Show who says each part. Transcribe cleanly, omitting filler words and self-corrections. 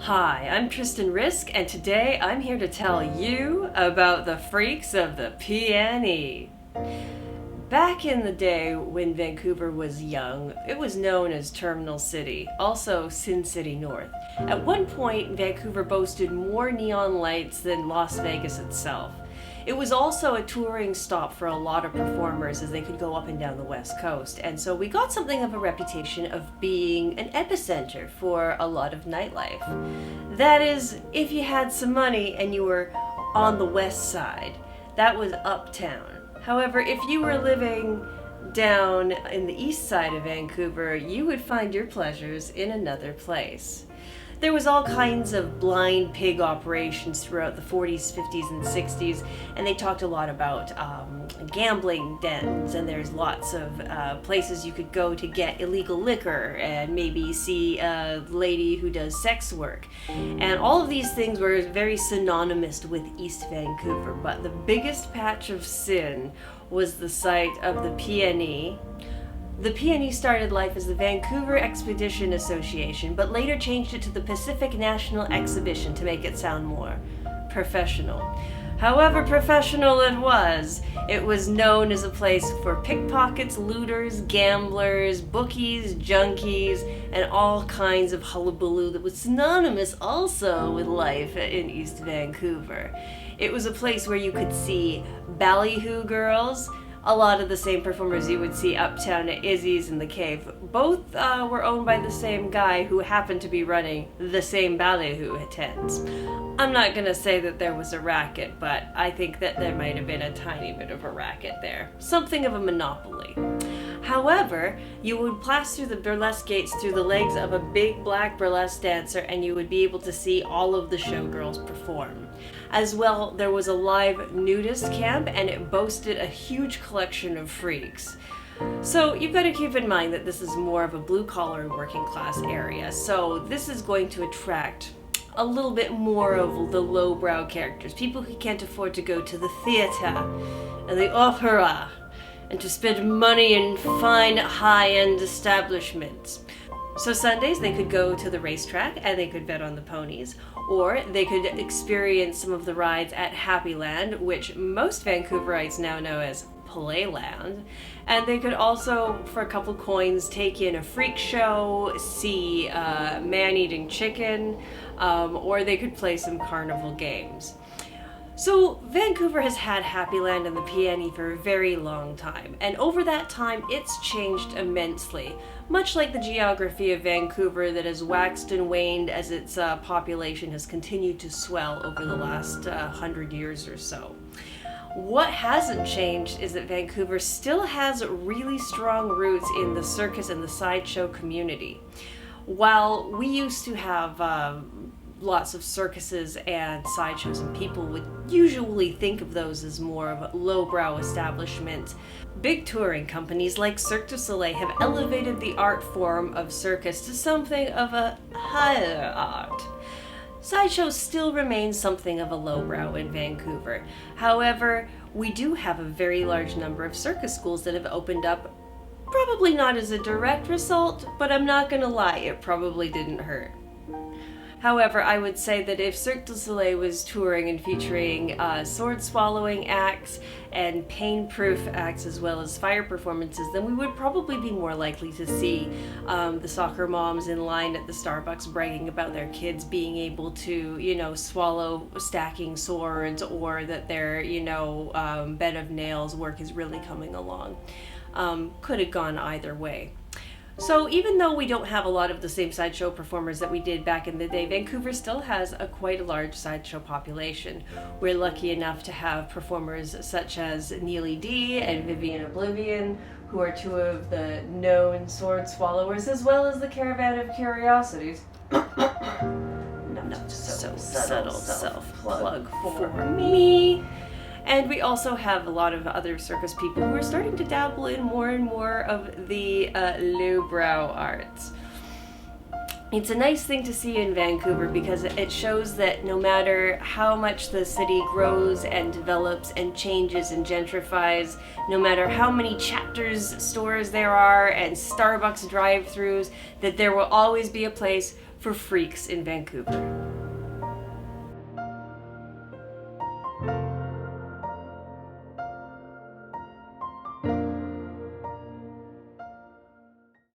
Speaker 1: Hi, I'm Tristan Risk, and today I'm here to tell you about the freaks of the PNE. Back in the day when Vancouver was young, it was known as Terminal City, also Sin City North. At one point, Vancouver boasted more neon lights than Las Vegas itself. It was also a touring stop for a lot of performers as they could go up and down the West Coast, and so we got something of a reputation of being an epicenter for a lot of nightlife. That is, if you had some money and you were on the West Side. That was uptown. However, if you were living down in the east side of Vancouver, you would find your pleasures in another place. There was all kinds of blind pig operations throughout the 40s, 50s, and 60s, and they talked a lot about gambling dens, and there's lots of places you could go to get illegal liquor and maybe see a lady who does sex work. And all of these things were very synonymous with East Vancouver, but the biggest patch of sin was the site of the PNE. The PNE started life as the Vancouver Expedition Association, but later changed it to the Pacific National Exhibition to make it sound more professional. However professional it was known as a place for pickpockets, looters, gamblers, bookies, junkies, and all kinds of hullabaloo that was synonymous also with life in East Vancouver. It was a place where you could see ballyhoo girls, a lot of the same performers you would see uptown at Izzy's and The Cave. Both were owned by the same guy who happened to be running the same ballyhoo tents. I'm not going to say that there was a racket, but I think that there might have been a tiny bit of a racket there. Something of a monopoly. However, you would pass through the burlesque gates through the legs of a big black burlesque dancer, and you would be able to see all of the showgirls perform. As well, there was a live nudist camp, and it boasted a huge collection of freaks. So you've got to keep in mind that this is more of a blue-collar working class area, so this is going to attract a little bit more of the lowbrow characters, people who can't afford to go to the theater and the opera and to spend money in fine high-end establishments. So Sundays they could go to the racetrack and they could bet on the ponies, or they could experience some of the rides at Happyland, which most Vancouverites now know as Playland. And they could also, for a couple coins, take in a freak show, see man-eating chicken, or they could play some carnival games. So Vancouver has had Happyland and the PNE for a very long time, and over that time it's changed immensely, much like the geography of Vancouver that has waxed and waned as its population has continued to swell over the last 100 years or so. What hasn't changed is that Vancouver still has really strong roots in the circus and the sideshow community. While we used to have lots of circuses and sideshows, and people would usually think of those as more of lowbrow establishments, big touring companies like Cirque du Soleil have elevated the art form of circus to something of a higher art. Sideshows still remain something of a lowbrow in Vancouver. However, we do have a very large number of circus schools that have opened up, probably not as a direct result, but I'm not gonna lie, it probably didn't hurt. However, I would say that if Cirque du Soleil was touring and featuring sword-swallowing acts and pain-proof acts as well as fire performances, then we would probably be more likely to see the soccer moms in line at the Starbucks bragging about their kids being able to, swallow stacking swords, or that their, bed of nails work is really coming along. Could have gone either way. So even though we don't have a lot of the same sideshow performers that we did back in the day, Vancouver still has quite a large sideshow population. We're lucky enough to have performers such as Neely D and Vivian Oblivion, who are two of the known sword swallowers, as well as the Caravan of Curiosities. Not so subtle self-plug for me. And we also have a lot of other circus people who are starting to dabble in more and more of the lowbrow arts. It's a nice thing to see in Vancouver because it shows that no matter how much the city grows and develops and changes and gentrifies, no matter how many Chapters stores there are and Starbucks drive-thrus, that there will always be a place for freaks in Vancouver.